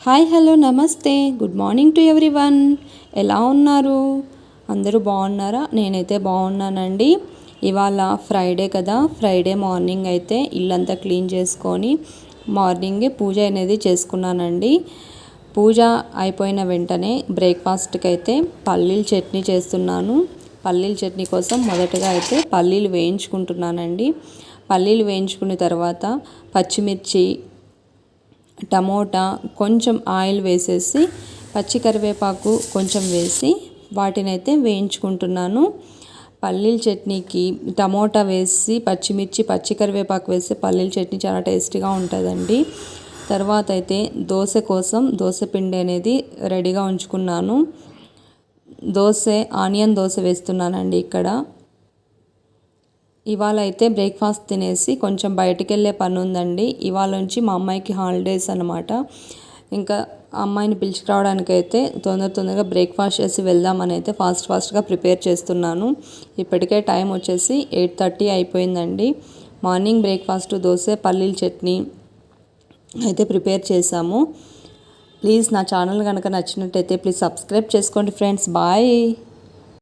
Hi hello నమస్తే good morning to everyone. ఎలా ఉన్నారు? అందరూ బాగున్నారా? నేనైతే బాగున్నానండి. ఇవాళ ఫ్రైడే కదా, ఫ్రైడే మార్నింగ్ అయితే ఇల్లంతా క్లీన్ చేసుకొని మార్నింగే పూజ అనేది చేసుకున్నానండి. పూజ అయిపోయిన వెంటనే బ్రేక్ఫాస్ట్కి అయితే పల్లీల చట్నీ చేస్తున్నాను. పల్లీల చట్నీ కోసం మొదటగా అయితే పల్లీలు వేయించుకుంటున్నానండి. పల్లీలు వేయించుకున్న తర్వాత పచ్చిమిర్చి, టమోటా, కొంచెం ఆయిల్ వేసేసి పచ్చి కరివేపాకు కొంచెం వేసి వాటినైతే వేయించుకుంటున్నాను. పల్లీల చట్నీకి టమోటా వేసి పచ్చిమిర్చి, పచ్చి కరివేపాకు వేసి పల్లీల చట్నీ చాలా టేస్టీగా ఉంటుందండి. తర్వాత అయితే దోశ కోసం దోశ పిండి అనేది రెడీగా ఉంచుకున్నాను. ఆనియన్ దోశ వేస్తున్నానండి ఇక్కడ. ఇవాళ అయితే బ్రేక్ఫాస్ట్ తినేసి కొంచెం బయటికి వెళ్ళే పని ఉందండి. ఇవాళ నుంచి మా అమ్మాయికి హాలిడేస్ అనమాట. ఇంకా అమ్మాయిని పిలుచుకురావడానికైతే తొందరగా బ్రేక్ఫాస్ట్ చేసి వెళ్దామని అయితే ఫాస్ట్గా ప్రిపేర్ చేస్తున్నాను. ఇప్పటికే టైం వచ్చేసి 8:30 అయిపోయిందండి. మార్నింగ్ బ్రేక్ఫాస్ట్ దోశ, పల్లీల చట్నీ అయితే ప్రిపేర్ చేశాము. ప్లీజ్ నా ఛానల్ కనుక నచ్చినట్టయితే ప్లీజ్ సబ్స్క్రైబ్ చేసుకోండి ఫ్రెండ్స్. బాయ్.